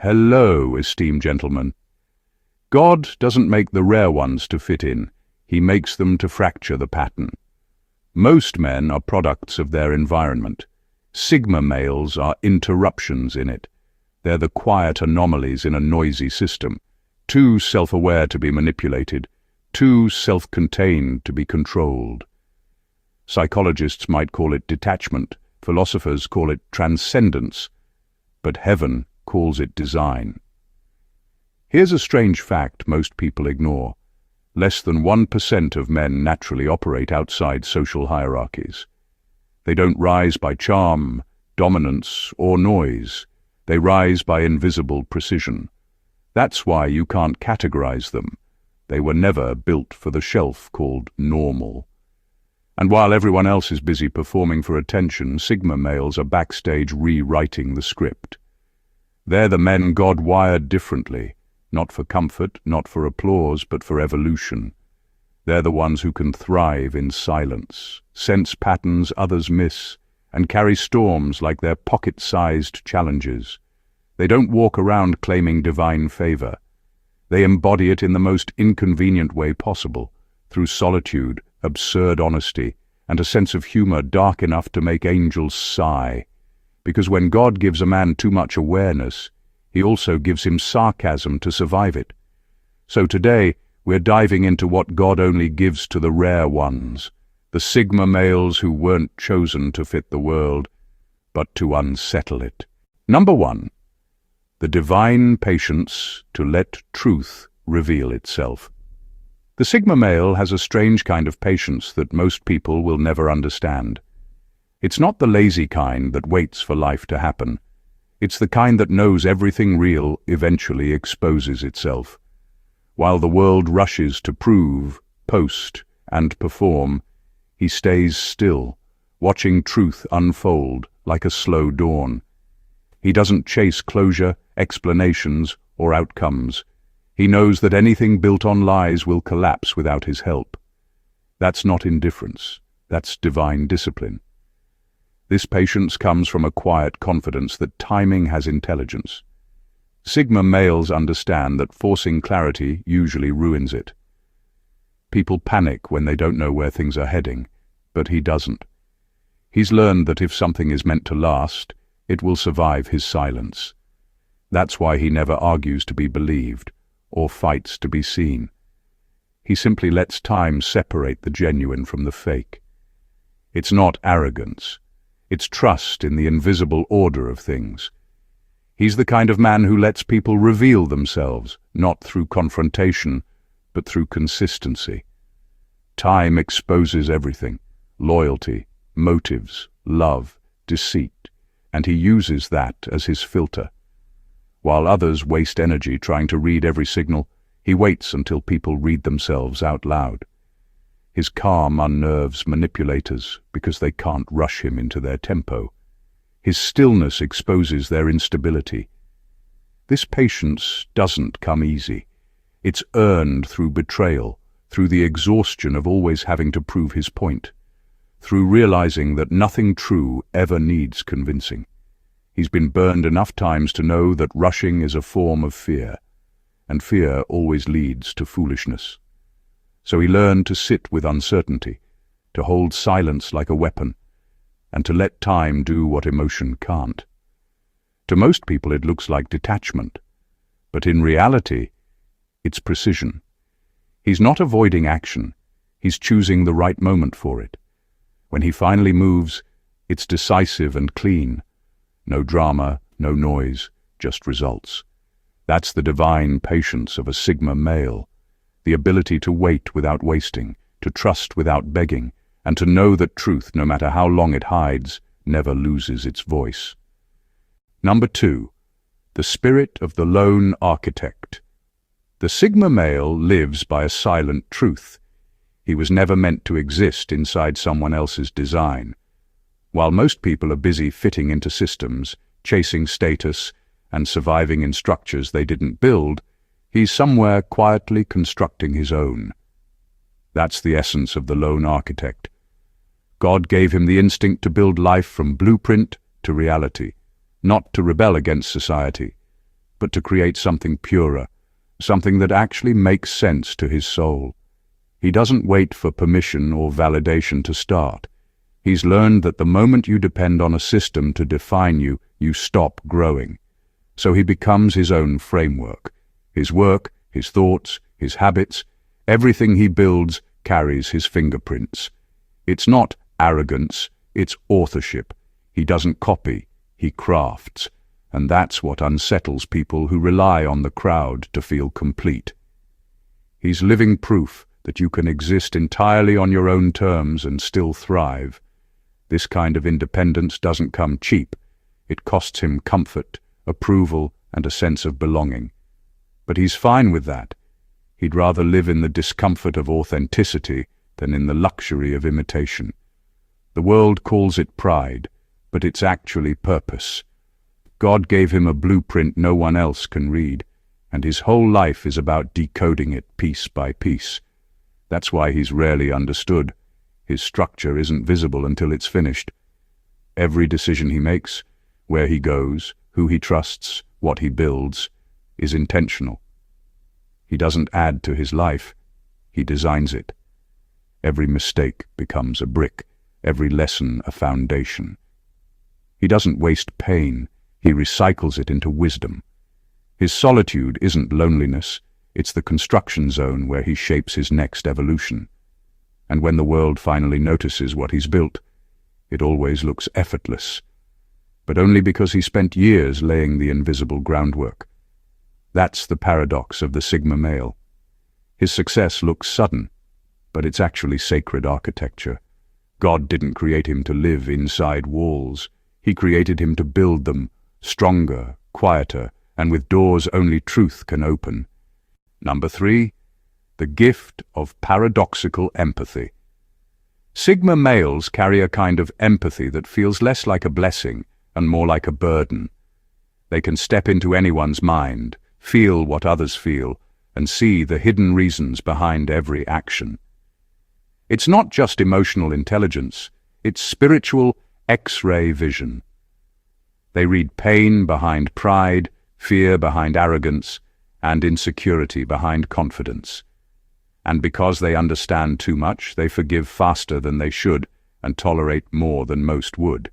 Hello, esteemed gentlemen. God doesn't make the rare ones to fit in. He makes them to fracture the pattern. Most men are products of their environment. Sigma males are interruptions in it. They're the quiet anomalies in a noisy system, too self-aware to be manipulated, too self-contained to be controlled. Psychologists might call it detachment, philosophers call it transcendence, but heaven calls it design. Here's a strange fact most people ignore. Less than 1% of men naturally operate outside social hierarchies. They don't rise by charm, dominance, or noise. They rise by invisible precision. That's why you can't categorize them. They were never built for the shelf called normal. And while everyone else is busy performing for attention, Sigma males are backstage rewriting the script. They're the men God wired differently, not for comfort, not for applause, but for evolution. They're the ones who can thrive in silence, sense patterns others miss, and carry storms like their pocket-sized challenges. They don't walk around claiming divine favor. They embody it in the most inconvenient way possible, through solitude, absurd honesty, and a sense of humor dark enough to make angels sigh. Because when God gives a man too much awareness, He also gives him sarcasm to survive it. So today, we're diving into what God only gives to the rare ones, the Sigma males who weren't chosen to fit the world, but to unsettle it. Number 1. The divine patience to let truth reveal itself. The Sigma male has a strange kind of patience that most people will never understand. It's not the lazy kind that waits for life to happen. It's the kind that knows everything real eventually exposes itself. While the world rushes to prove, post, and perform, he stays still, watching truth unfold like a slow dawn. He doesn't chase closure, explanations, or outcomes. He knows that anything built on lies will collapse without his help. That's not indifference. That's divine discipline. This patience comes from a quiet confidence that timing has intelligence. Sigma males understand that forcing clarity usually ruins it. People panic when they don't know where things are heading, but he doesn't. He's learned that if something is meant to last, it will survive his silence. That's why he never argues to be believed, or fights to be seen. He simply lets time separate the genuine from the fake. It's not arrogance. It's trust in the invisible order of things. He's the kind of man who lets people reveal themselves, not through confrontation, but through consistency. Time exposes everything: loyalty, motives, love, deceit, and he uses that as his filter. While others waste energy trying to read every signal, he waits until people read themselves out loud. His calm unnerves manipulators because they can't rush him into their tempo. His stillness exposes their instability. This patience doesn't come easy. It's earned through betrayal, through the exhaustion of always having to prove his point, through realizing that nothing true ever needs convincing. He's been burned enough times to know that rushing is a form of fear, and fear always leads to foolishness. So he learned to sit with uncertainty, to hold silence like a weapon, and to let time do what emotion can't. To most people it looks like detachment, but in reality, it's precision. He's not avoiding action, he's choosing the right moment for it. When he finally moves, it's decisive and clean. No drama, no noise, just results. That's the divine patience of a Sigma male. The ability to wait without wasting, to trust without begging, and to know that truth, no matter how long it hides, never loses its voice. Number 2. The spirit of the lone architect. The Sigma male lives by a silent truth. He was never meant to exist inside someone else's design. While most people are busy fitting into systems, chasing status, and surviving in structures they didn't build, he's somewhere quietly constructing his own. That's the essence of the lone architect. God gave him the instinct to build life from blueprint to reality, not to rebel against society, but to create something purer, something that actually makes sense to his soul. He doesn't wait for permission or validation to start. He's learned that the moment you depend on a system to define you, you stop growing. So he becomes his own framework. His work, his thoughts, his habits, everything he builds carries his fingerprints. It's not arrogance, it's authorship. He doesn't copy, he crafts. And that's what unsettles people who rely on the crowd to feel complete. He's living proof that you can exist entirely on your own terms and still thrive. This kind of independence doesn't come cheap. It costs him comfort, approval, and a sense of belonging. But he's fine with that. He'd rather live in the discomfort of authenticity than in the luxury of imitation. The world calls it pride, but it's actually purpose. God gave him a blueprint no one else can read, and his whole life is about decoding it piece by piece. That's why he's rarely understood. His structure isn't visible until it's finished. Every decision he makes, where he goes, who he trusts, what he builds, is intentional. He doesn't add to his life, he designs it. Every mistake becomes a brick, every lesson a foundation. He doesn't waste pain, he recycles it into wisdom. His solitude isn't loneliness, it's the construction zone where he shapes his next evolution. And when the world finally notices what he's built, it always looks effortless, but only because he spent years laying the invisible groundwork. That's the paradox of the Sigma male. His success looks sudden, but it's actually sacred architecture. God didn't create him to live inside walls. He created him to build them, stronger, quieter, and with doors only truth can open. Number 3, the gift of paradoxical empathy. Sigma males carry a kind of empathy that feels less like a blessing and more like a burden. They can step into anyone's mind, feel what others feel, and see the hidden reasons behind every action. It's not just emotional intelligence, it's spiritual X-ray vision. They read pain behind pride, fear behind arrogance, and insecurity behind confidence. And because they understand too much, they forgive faster than they should and tolerate more than most would.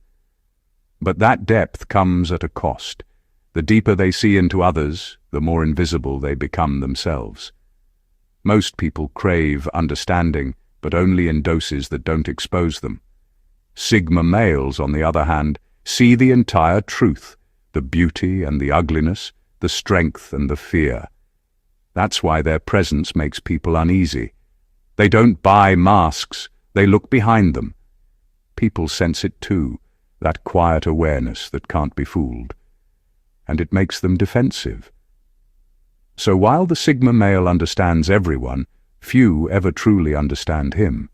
But that depth comes at a cost. The deeper they see into others, the more invisible they become themselves. Most people crave understanding, but only in doses that don't expose them. Sigma males, on the other hand, see the entire truth, the beauty and the ugliness, the strength and the fear. That's why their presence makes people uneasy. They don't buy masks, they look behind them. People sense it too, that quiet awareness that can't be fooled. And it makes them defensive. So while the Sigma male understands everyone, few ever truly understand him.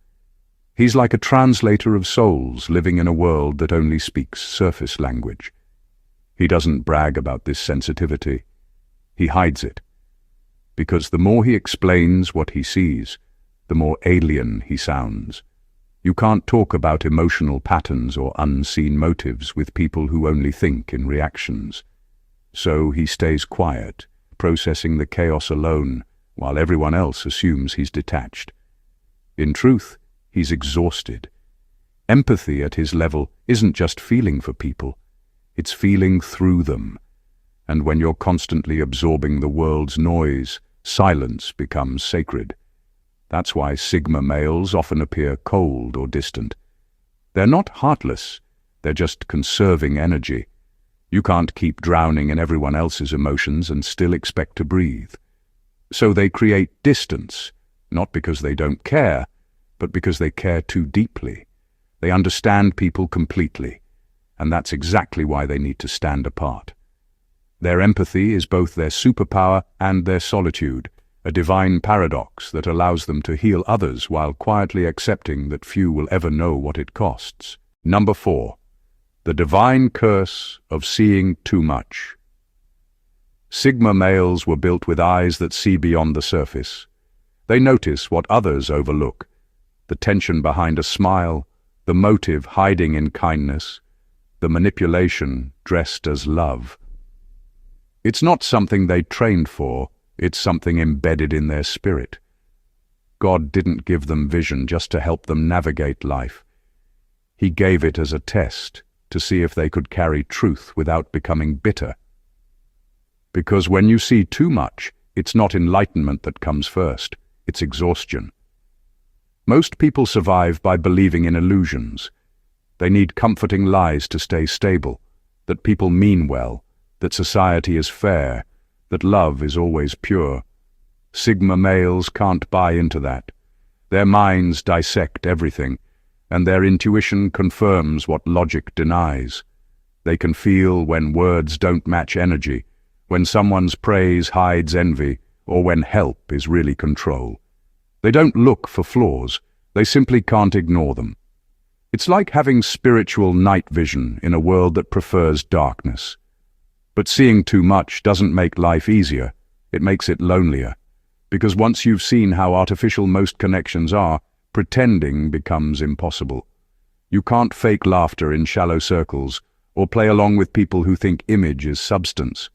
He's like a translator of souls living in a world that only speaks surface language. He doesn't brag about this sensitivity. He hides it. Because the more he explains what he sees, the more alien he sounds. You can't talk about emotional patterns or unseen motives with people who only think in reactions. So he stays quiet, processing the chaos alone, while everyone else assumes he's detached. In truth, he's exhausted. Empathy at his level isn't just feeling for people, it's feeling through them. And when you're constantly absorbing the world's noise, silence becomes sacred. That's why Sigma males often appear cold or distant. They're not heartless, they're just conserving energy. You can't keep drowning in everyone else's emotions and still expect to breathe. So they create distance, not because they don't care, but because they care too deeply. They understand people completely, and that's exactly why they need to stand apart. Their empathy is both their superpower and their solitude, a divine paradox that allows them to heal others while quietly accepting that few will ever know what it costs. Number 4. The divine curse of seeing too much. Sigma males were built with eyes that see beyond the surface. They notice what others overlook, the tension behind a smile, the motive hiding in kindness, the manipulation dressed as love. It's not something they trained for, it's something embedded in their spirit. God didn't give them vision just to help them navigate life. He gave it as a test to see if they could carry truth without becoming bitter. Because when you see too much, it's not enlightenment that comes first, it's exhaustion. Most people survive by believing in illusions. They need comforting lies to stay stable, that people mean well, that society is fair, that love is always pure. Sigma males can't buy into that. Their minds dissect everything, and their intuition confirms what logic denies. They can feel when words don't match energy, when someone's praise hides envy, or when help is really control. They don't look for flaws, they simply can't ignore them. It's like having spiritual night vision in a world that prefers darkness. But seeing too much doesn't make life easier, it makes it lonelier. Because once you've seen how artificial most connections are, pretending becomes impossible. You can't fake laughter in shallow circles, or play along with people who think image is substance.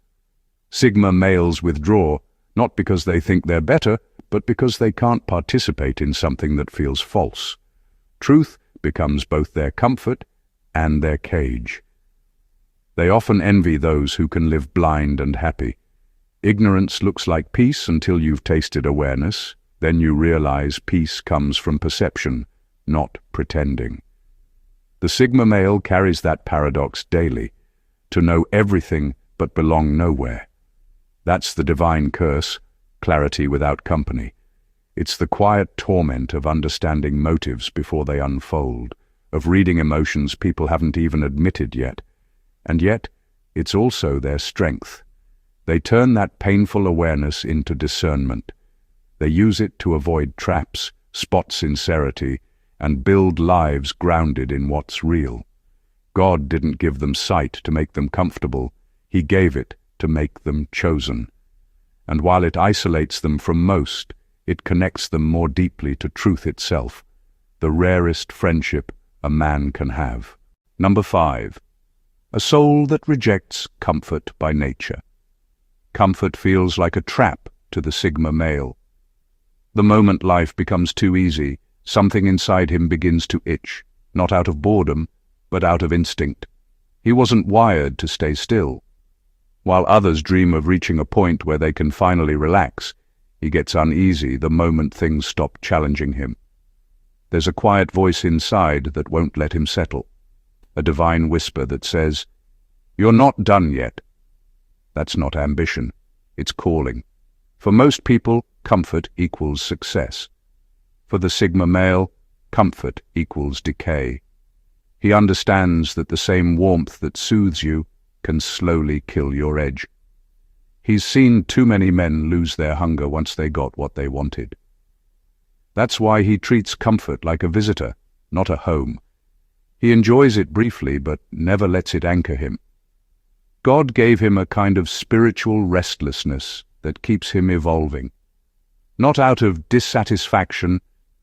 Sigma males withdraw, not because they think they're better, but because they can't participate in something that feels false. Truth becomes both their comfort and their cage. They often envy those who can live blind and happy. Ignorance looks like peace until you've tasted awareness. Then you realize peace comes from perception, not pretending. The Sigma male carries that paradox daily, to know everything but belong nowhere. That's the divine curse, clarity without company. It's the quiet torment of understanding motives before they unfold, of reading emotions people haven't even admitted yet. And yet, it's also their strength. They turn that painful awareness into discernment. They use it to avoid traps, spot sincerity, and build lives grounded in what's real. God didn't give them sight to make them comfortable. He gave it to make them chosen. And while it isolates them from most, it connects them more deeply to truth itself, the rarest friendship a man can have. Number 5. A soul that rejects comfort by nature. Comfort feels like a trap to the Sigma male. The moment life becomes too easy, something inside him begins to itch, not out of boredom, but out of instinct. He wasn't wired to stay still. While others dream of reaching a point where they can finally relax, he gets uneasy the moment things stop challenging him. There's a quiet voice inside that won't let him settle, a divine whisper that says, "You're not done yet." That's not ambition, it's calling. For most people, comfort equals success. For the Sigma male, comfort equals decay. He understands that the same warmth that soothes you can slowly kill your edge. He's seen too many men lose their hunger once they got what they wanted. That's why he treats comfort like a visitor, not a home. He enjoys it briefly, but never lets it anchor him. God gave him a kind of spiritual restlessness that keeps him evolving. Not out of dissatisfaction,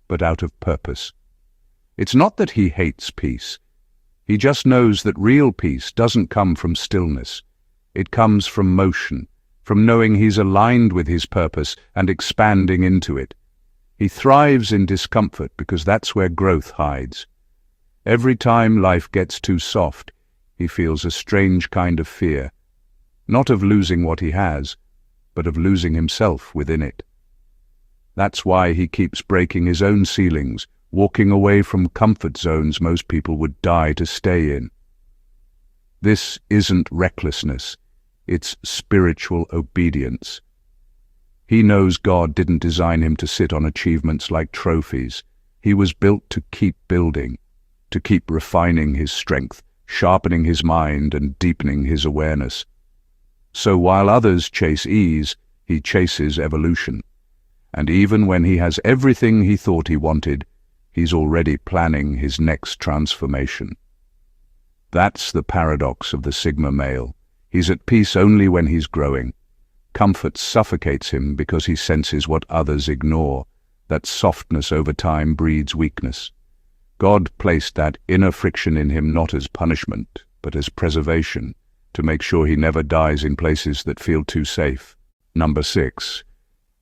but out of purpose. It's not that he hates peace. He just knows that real peace doesn't come from stillness. It comes from motion, from knowing he's aligned with his purpose and expanding into it. He thrives in discomfort because that's where growth hides. Every time life gets too soft, he feels a strange kind of fear, not of losing what he has, but of losing himself within it. That's why he keeps breaking his own ceilings, walking away from comfort zones most people would die to stay in. This isn't recklessness, it's spiritual obedience. He knows God didn't design him to sit on achievements like trophies. He was built to keep building, to keep refining his strength, sharpening his mind and deepening his awareness. So while others chase ease, he chases evolution. And even when he has everything he thought he wanted, he's already planning his next transformation. That's the paradox of the Sigma male. He's at peace only when he's growing. Comfort suffocates him because he senses what others ignore. That softness over time breeds weakness. God placed that inner friction in him not as punishment, but as preservation. to make sure he never dies in places that feel too safe. Number 6.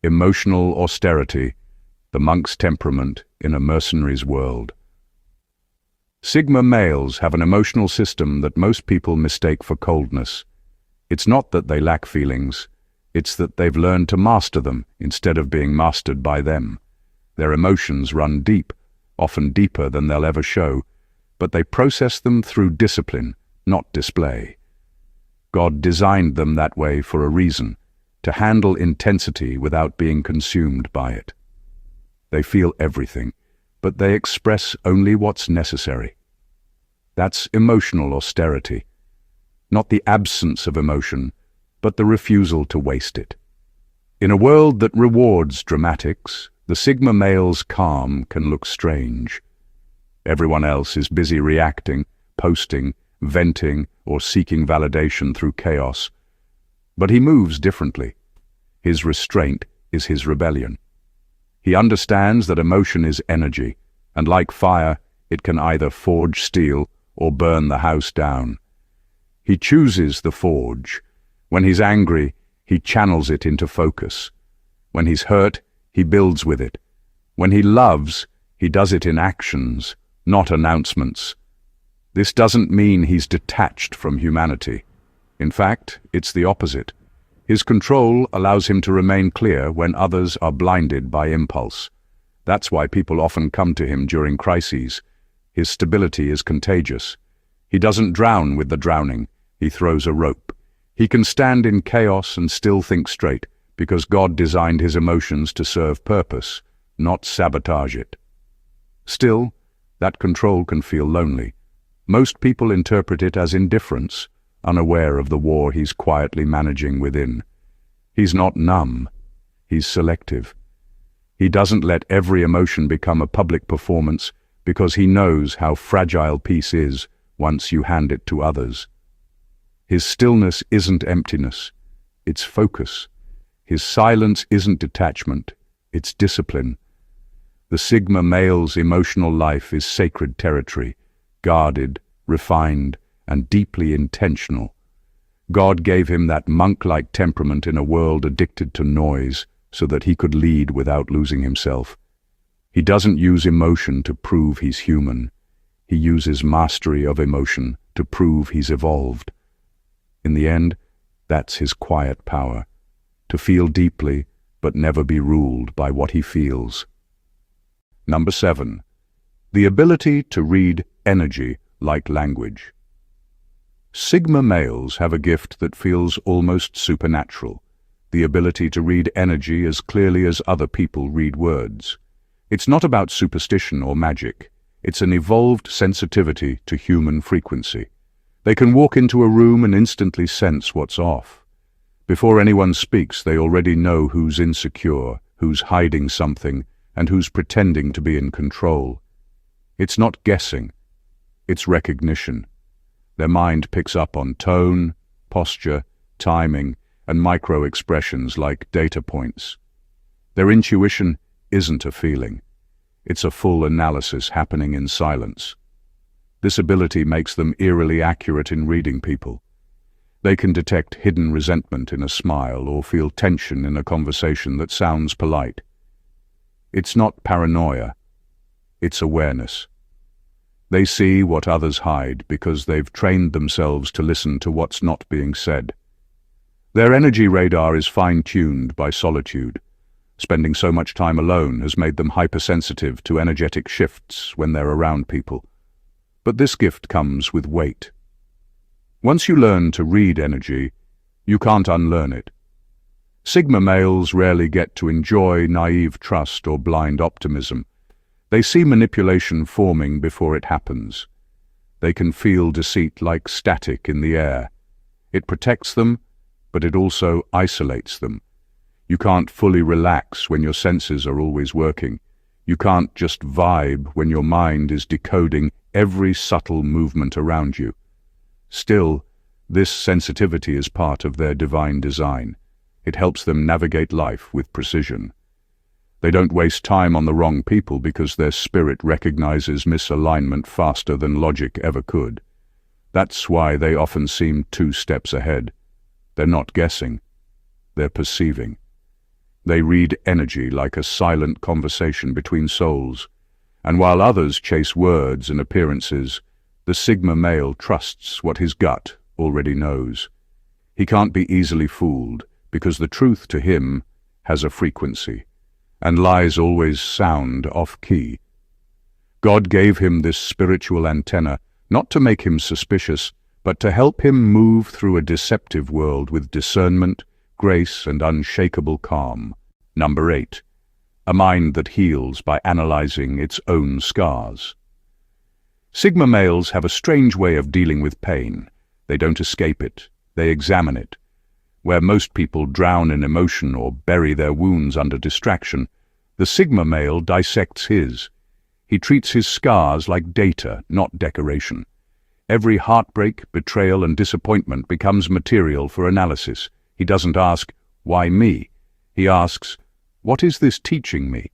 Emotional austerity, the monk's temperament in a mercenary's world. Sigma males have an emotional system that most people mistake for coldness. It's not that they lack feelings, it's that they've learned to master them instead of being mastered by them. Their emotions run deep, often deeper than they'll ever show, but they process them through discipline, not display. God designed them that way for a reason, to handle intensity without being consumed by it. They feel everything, but they express only what's necessary. That's emotional austerity. Not the absence of emotion, but the refusal to waste it. In a world that rewards dramatics, the Sigma male's calm can look strange. Everyone else is busy reacting, posting, venting, or seeking validation through chaos. But he moves differently. His restraint is his rebellion. He understands that emotion is energy, and like fire, it can either forge steel or burn the house down. He chooses the forge. When he's angry, he channels it into focus. When he's hurt, he builds with it. When he loves, he does it in actions, not announcements. This doesn't mean he's detached from humanity. In fact, it's the opposite. His control allows him to remain clear when others are blinded by impulse. That's why people often come to him during crises. His stability is contagious. He doesn't drown with the drowning, he throws a rope. He can stand in chaos and still think straight, because God designed his emotions to serve purpose, not sabotage it. Still, that control can feel lonely. Most people interpret it as indifference, unaware of the war he's quietly managing within. He's not numb, he's selective. He doesn't let every emotion become a public performance because he knows how fragile peace is once you hand it to others. His stillness isn't emptiness, it's focus. His silence isn't detachment, it's discipline. The Sigma male's emotional life is sacred territory, guarded, refined, and deeply intentional. God gave him that monk-like temperament in a world addicted to noise so that he could lead without losing himself. He doesn't use emotion to prove he's human. He uses mastery of emotion to prove he's evolved. In the end, that's his quiet power, to feel deeply but never be ruled by what he feels. Number 7. The ability to read energy like language. Sigma males have a gift that feels almost supernatural, the ability to read energy as clearly as other people read words. It's not about superstition or magic. It's an evolved sensitivity to human frequency. They can walk into a room and instantly sense what's off. Before anyone speaks, they already know who's insecure, who's hiding something, and who's pretending to be in control. It's not guessing, it's recognition. Their mind picks up on tone, posture, timing, and micro-expressions like data points. Their intuition isn't a feeling. It's a full analysis happening in silence. This ability makes them eerily accurate in reading people. They can detect hidden resentment in a smile or feel tension in a conversation that sounds polite. It's not paranoia, it's awareness. They see what others hide because they've trained themselves to listen to what's not being said. Their energy radar is fine-tuned by solitude. Spending so much time alone has made them hypersensitive to energetic shifts when they're around people. But this gift comes with weight. Once you learn to read energy, you can't unlearn it. Sigma males rarely get to enjoy naive trust or blind optimism. They see manipulation forming before it happens. They can feel deceit like static in the air. It protects them, but it also isolates them. You can't fully relax when your senses are always working. You can't just vibe when your mind is decoding every subtle movement around you. Still, this sensitivity is part of their divine design. It helps them navigate life with precision. They don't waste time on the wrong people because their spirit recognizes misalignment faster than logic ever could. That's why they often seem 2 steps ahead. They're not guessing, they're perceiving. They read energy like a silent conversation between souls, and while others chase words and appearances, the Sigma male trusts what his gut already knows. He can't be easily fooled, because the truth to him has a frequency, and lies always sound off-key. God gave him this spiritual antenna, not to make him suspicious, but to help him move through a deceptive world with discernment, grace, and unshakable calm. Number 8. A mind that heals by analyzing its own scars. Sigma males have a strange way of dealing with pain. They don't escape it, they examine it. Where most people drown in emotion or bury their wounds under distraction, the Sigma male dissects his. He treats his scars like data, not decoration. Every heartbreak, betrayal, and disappointment becomes material for analysis. He doesn't ask, "Why me?" He asks, "What is this teaching me?"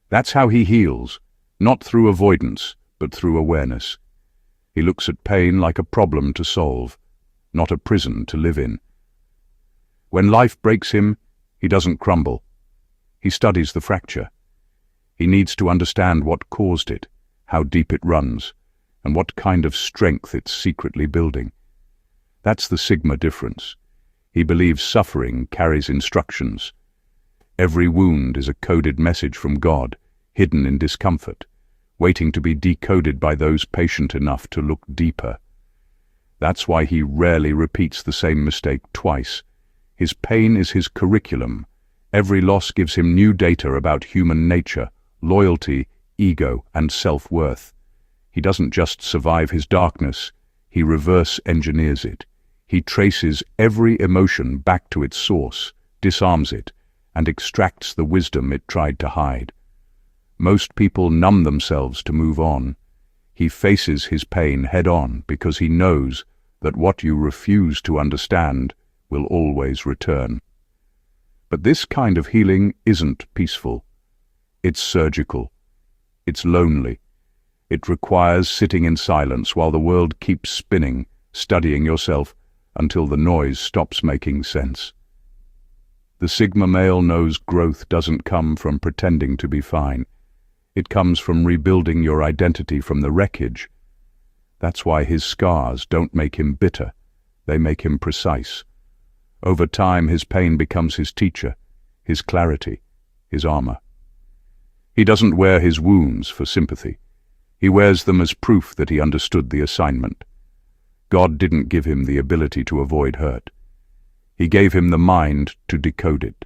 That's how he heals, not through avoidance, but through awareness. He looks at pain like a problem to solve, not a prison to live in. When life breaks him, he doesn't crumble. He studies the fracture. He needs to understand what caused it, how deep it runs, and what kind of strength it's secretly building. That's the Sigma difference. He believes suffering carries instructions. Every wound is a coded message from God, hidden in discomfort, waiting to be decoded by those patient enough to look deeper. That's why he rarely repeats the same mistake twice. His pain is his curriculum. Every loss gives him new data about human nature, loyalty, ego, and self-worth. He doesn't just survive his darkness, he reverse engineers it. He traces every emotion back to its source, disarms it, and extracts the wisdom it tried to hide. Most people numb themselves to move on. He faces his pain head-on because he knows that what you refuse to understand will always return. But this kind of healing isn't peaceful. It's surgical. It's lonely. It requires sitting in silence while the world keeps spinning, studying yourself until the noise stops making sense. The Sigma male knows growth doesn't come from pretending to be fine. It comes from rebuilding your identity from the wreckage. That's why his scars don't make him bitter. They make him precise. Over time, his pain becomes his teacher, his clarity, his armor. He doesn't wear his wounds for sympathy. He wears them as proof that he understood the assignment. God didn't give him the ability to avoid hurt. He gave him the mind to decode it.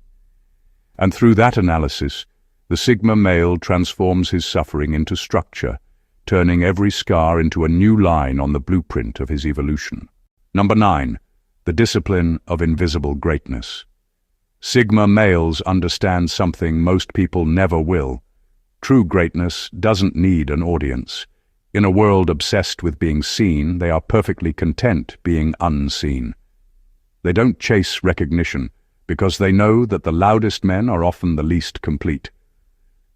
And through that analysis, the Sigma male transforms his suffering into structure, turning every scar into a new line on the blueprint of his evolution. Number 9. The discipline of invisible greatness. Sigma males understand something most people never will. True greatness doesn't need an audience. In a world obsessed with being seen, they are perfectly content being unseen. They don't chase recognition because they know that the loudest men are often the least complete.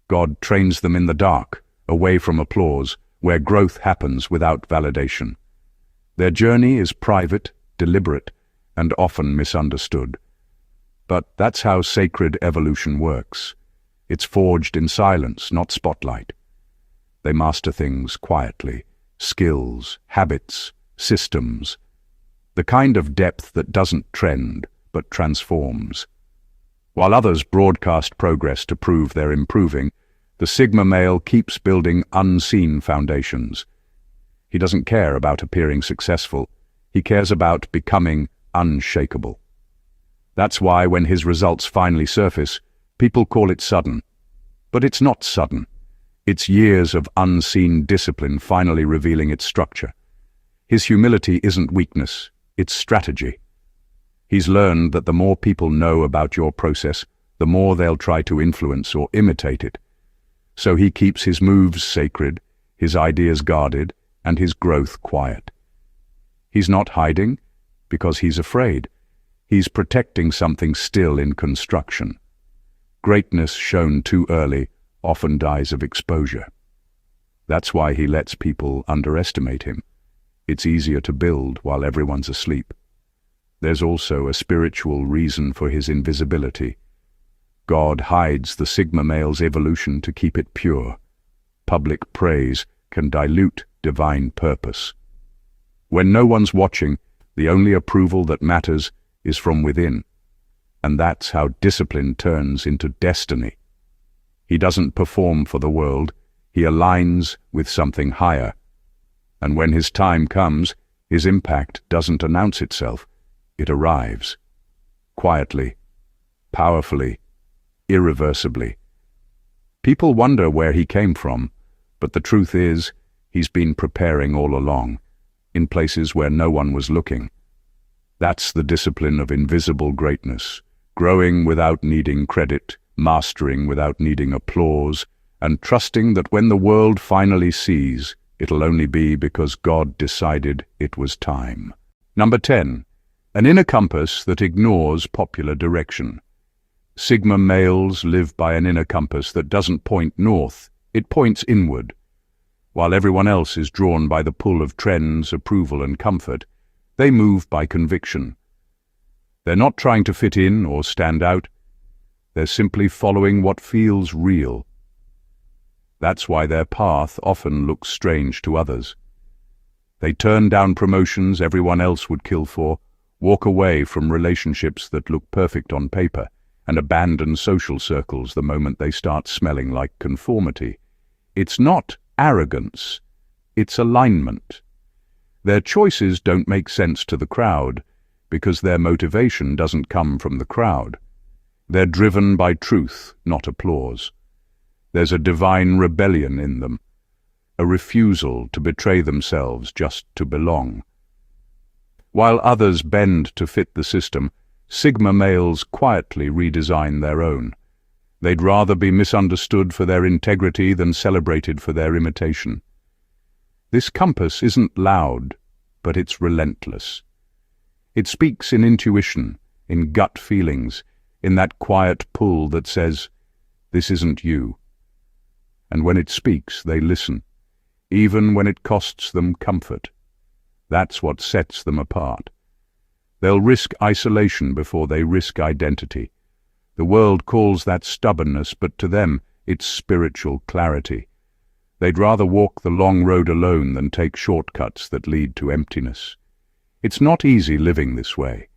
God trains them in the dark, away from applause, where growth happens without validation. Their journey is private, deliberate, and often misunderstood. But that's how sacred evolution works. It's forged in silence, not spotlight. They master things quietly, skills, habits, systems, the kind of depth that doesn't trend, but transforms. While others broadcast progress to prove they're improving, the Sigma male keeps building unseen foundations. He doesn't care about appearing successful. He cares about becoming unshakable. That's why when his results finally surface, people call it sudden. But it's not sudden. It's years of unseen discipline finally revealing its structure. His humility isn't weakness, it's strategy. He's learned that the more people know about your process, the more they'll try to influence or imitate it. So he keeps his moves sacred, his ideas guarded, and his growth quiet. He's not hiding because he's afraid. He's protecting something still in construction. Greatness shown too early often dies of exposure. That's why he lets people underestimate him. It's easier to build while everyone's asleep. There's also a spiritual reason for his invisibility. God hides the Sigma male's evolution to keep it pure. Public praise can dilute divine purpose. When no one's watching, the only approval that matters is from within. And that's how discipline turns into destiny. He doesn't perform for the world, he aligns with something higher. And when his time comes, his impact doesn't announce itself, it arrives. Quietly, powerfully, irreversibly. People wonder where he came from, but the truth is, he's been preparing all along, in places where no one was looking. That's the discipline of invisible greatness, growing without needing credit, mastering without needing applause, and trusting that when the world finally sees, it'll only be because God decided it was time. Number 10. An inner compass that ignores popular direction. Sigma males live by an inner compass that doesn't point north, it points inward. While everyone else is drawn by the pull of trends, approval, and comfort, they move by conviction. They're not trying to fit in or stand out. They're simply following what feels real. That's why their path often looks strange to others. They turn down promotions everyone else would kill for, walk away from relationships that look perfect on paper, and abandon social circles the moment they start smelling like conformity. It's not arrogance, it's alignment. Their choices don't make sense to the crowd because their motivation doesn't come from the crowd. They're driven by truth, not applause. There's a divine rebellion in them, a refusal to betray themselves just to belong. While others bend to fit the system, Sigma males quietly redesign their own. They'd rather be misunderstood for their integrity than celebrated for their imitation. This compass isn't loud, but it's relentless. It speaks in intuition, in gut feelings, in that quiet pull that says, "This isn't you." And when it speaks, they listen, even when it costs them comfort. That's what sets them apart. They'll risk isolation before they risk identity. The world calls that stubbornness, but to them, it's spiritual clarity. They'd rather walk the long road alone than take shortcuts that lead to emptiness. It's not easy living this way.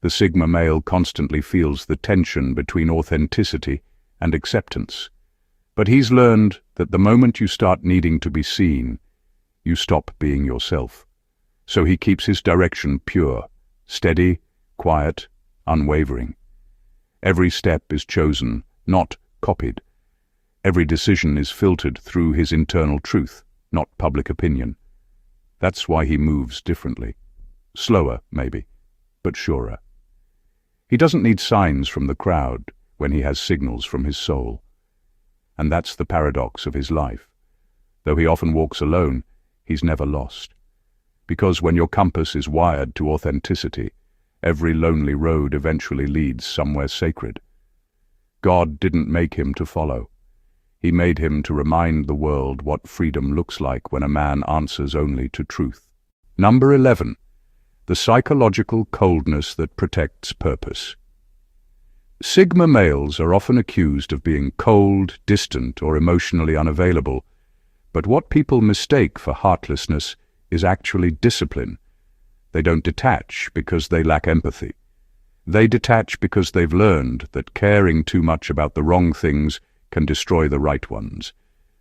The Sigma male constantly feels the tension between authenticity and acceptance. But he's learned that the moment you start needing to be seen, you stop being yourself. So he keeps his direction pure, steady, quiet, unwavering. Every step is chosen, not copied. Every decision is filtered through his internal truth, not public opinion. That's why he moves differently. Slower, maybe, but surer. He doesn't need signs from the crowd when he has signals from his soul. And that's the paradox of his life. Though he often walks alone, he's never lost. Because when your compass is wired to authenticity, every lonely road eventually leads somewhere sacred. God didn't make him to follow. He made him to remind the world what freedom looks like when a man answers only to truth. Number 11. The psychological coldness that protects purpose. Sigma males are often accused of being cold, distant, or emotionally unavailable, but what people mistake for heartlessness is actually discipline. They don't detach because they lack empathy. They detach because they've learned that caring too much about the wrong things can destroy the right ones.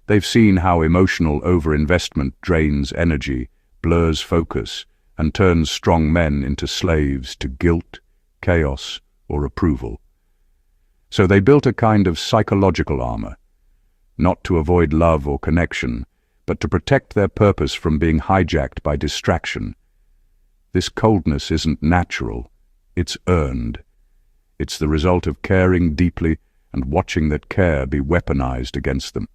They've seen how emotional overinvestment drains energy, blurs focus, and turns strong men into slaves to guilt, chaos, or approval. So they built a kind of psychological armor, not to avoid love or connection, but to protect their purpose from being hijacked by distraction. This coldness isn't natural, it's earned. It's the result of caring deeply and watching that care be weaponized against them.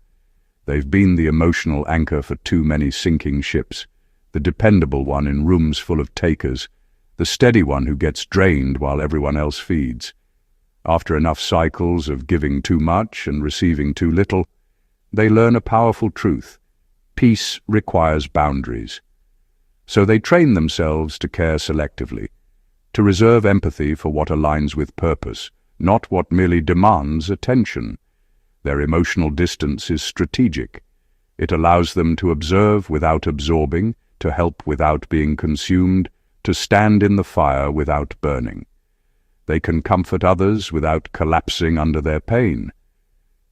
They've been the emotional anchor for too many sinking ships, the dependable one in rooms full of takers, the steady one who gets drained while everyone else feeds. After enough cycles of giving too much and receiving too little, they learn a powerful truth. Peace requires boundaries. So they train themselves to care selectively, to reserve empathy for what aligns with purpose, not what merely demands attention. Their emotional distance is strategic. It allows them to observe without absorbing, to help without being consumed, to stand in the fire without burning. They can comfort others without collapsing under their pain.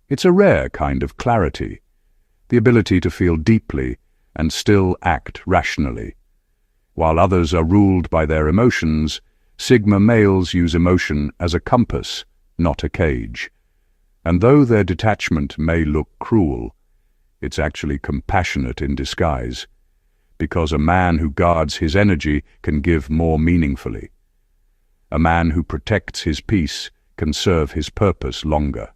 It's a rare kind of clarity, the ability to feel deeply and still act rationally. While others are ruled by their emotions, Sigma males use emotion as a compass, not a cage. And though their detachment may look cruel, it's actually compassionate in disguise, because a man who guards his energy can give more meaningfully. A man who protects his peace can serve his purpose longer.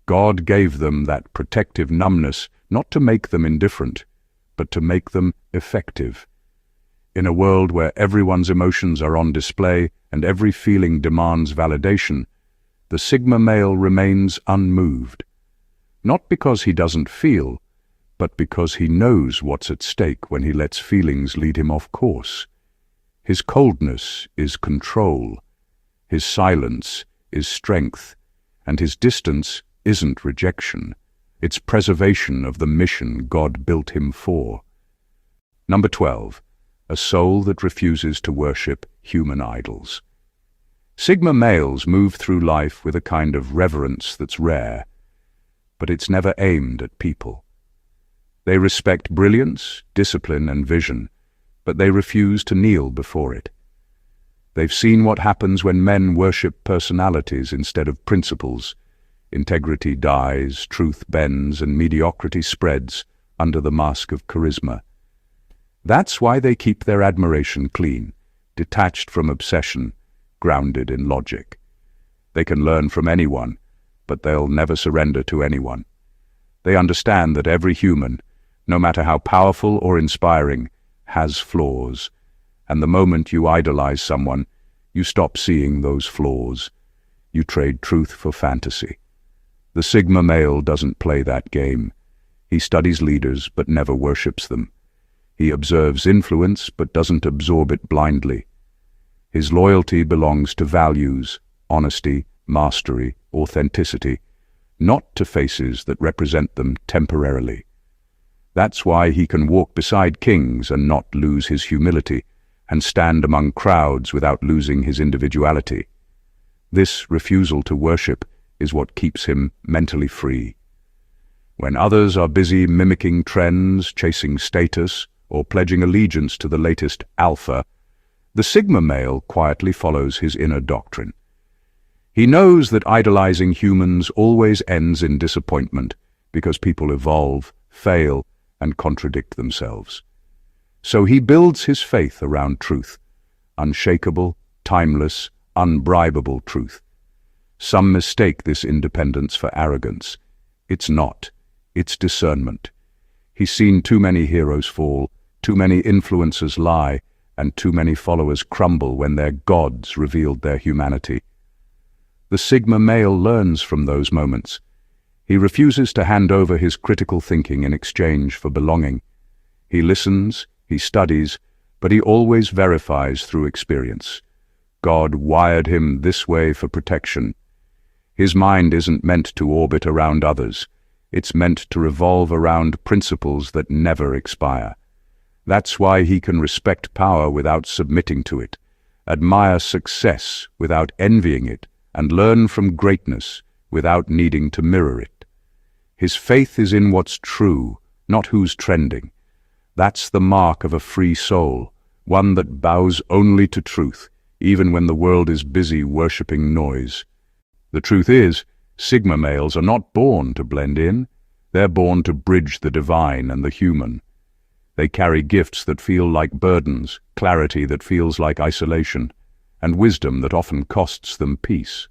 God gave them that protective numbness not to make them indifferent, but to make them effective. In a world where everyone's emotions are on display and every feeling demands validation, the Sigma male remains unmoved. Not because he doesn't feel, but because he knows what's at stake when he lets feelings lead him off course. His coldness is control, his silence is strength, and his distance isn't rejection. It's preservation of the mission God built him for. Number 12. A soul that refuses to worship human idols. Sigma males move through life with a kind of reverence that's rare, but it's never aimed at people. They respect brilliance, discipline, and vision, but they refuse to kneel before it. They've seen what happens when men worship personalities instead of principles. Integrity dies, truth bends, and mediocrity spreads under the mask of charisma. That's why they keep their admiration clean, detached from obsession, grounded in logic. They can learn from anyone, but they'll never surrender to anyone. They understand that every human, no matter how powerful or inspiring, has flaws, and the moment you idolize someone, you stop seeing those flaws. You trade truth for fantasy. The Sigma male doesn't play that game. He studies leaders but never worships them. He observes influence but doesn't absorb it blindly. His loyalty belongs to values, honesty, mastery, authenticity, not to faces that represent them temporarily. That's why he can walk beside kings and not lose his humility, and stand among crowds without losing his individuality. This refusal to worship is what keeps him mentally free. When others are busy mimicking trends, chasing status, or pledging allegiance to the latest alpha, the Sigma male quietly follows his inner doctrine. He knows that idolizing humans always ends in disappointment because people evolve, fail, and contradict themselves. So he builds his faith around truth, unshakable, timeless, unbribable truth. Some mistake this independence for arrogance. It's not. It's discernment. He's seen too many heroes fall, too many influencers lie, and too many followers crumble when their gods revealed their humanity. The Sigma male learns from those moments. He refuses to hand over his critical thinking in exchange for belonging. He listens, he studies, but he always verifies through experience. God wired him this way for protection. His mind isn't meant to orbit around others. It's meant to revolve around principles that never expire. That's why he can respect power without submitting to it, admire success without envying it, and learn from greatness without needing to mirror it. His faith is in what's true, not who's trending. That's the mark of a free soul, one that bows only to truth, even when the world is busy worshipping noise. The truth is, Sigma males are not born to blend in. They're born to bridge the divine and the human. They carry gifts that feel like burdens, clarity that feels like isolation, and wisdom that often costs them peace.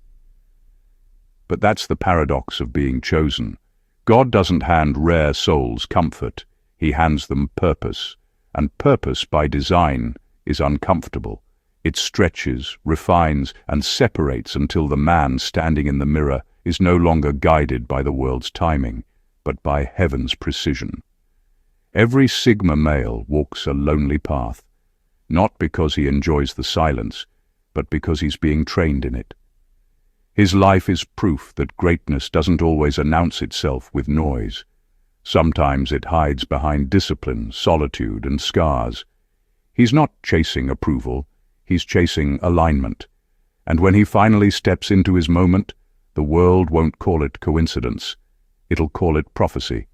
But that's the paradox of being chosen. God doesn't hand rare souls comfort. He hands them purpose, and purpose by design is uncomfortable. It stretches, refines, and separates until the man standing in the mirror is no longer guided by the world's timing, but by heaven's precision. Every Sigma male walks a lonely path, not because he enjoys the silence, but because he's being trained in it. His life is proof that greatness doesn't always announce itself with noise. Sometimes it hides behind discipline, solitude, and scars. He's not chasing approval, he's chasing alignment. And when he finally steps into his moment, the world won't call it coincidence. It'll call it prophecy.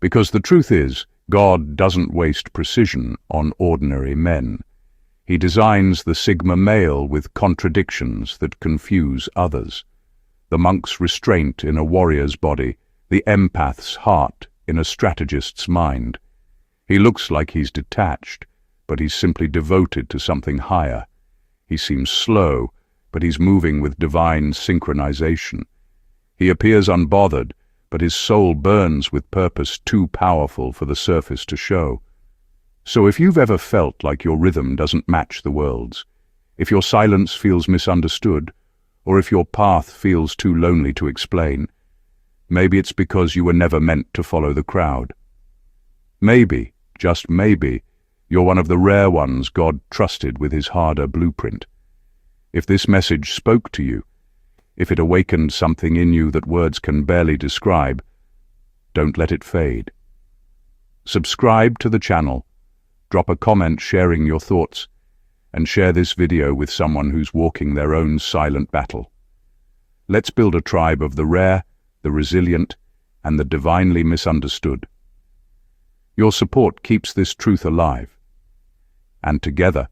Because the truth is, God doesn't waste precision on ordinary men. He designs the Sigma male with contradictions that confuse others. The monk's restraint in a warrior's body, the empath's heart in a strategist's mind. He looks like he's detached, but he's simply devoted to something higher. He seems slow, but he's moving with divine synchronization. He appears unbothered, but his soul burns with purpose too powerful for the surface to show. So if you've ever felt like your rhythm doesn't match the world's, if your silence feels misunderstood, or if your path feels too lonely to explain, maybe it's because you were never meant to follow the crowd. Maybe, just maybe, you're one of the rare ones God trusted with his harder blueprint. If this message spoke to you, if it awakened something in you that words can barely describe, don't let it fade. Subscribe to the channel, drop a comment sharing your thoughts, and share this video with someone who's walking their own silent battle. Let's build a tribe of the rare, the resilient, and the divinely misunderstood. Your support keeps this truth alive. And together,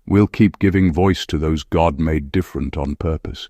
we'll keep giving voice to those God made different on purpose.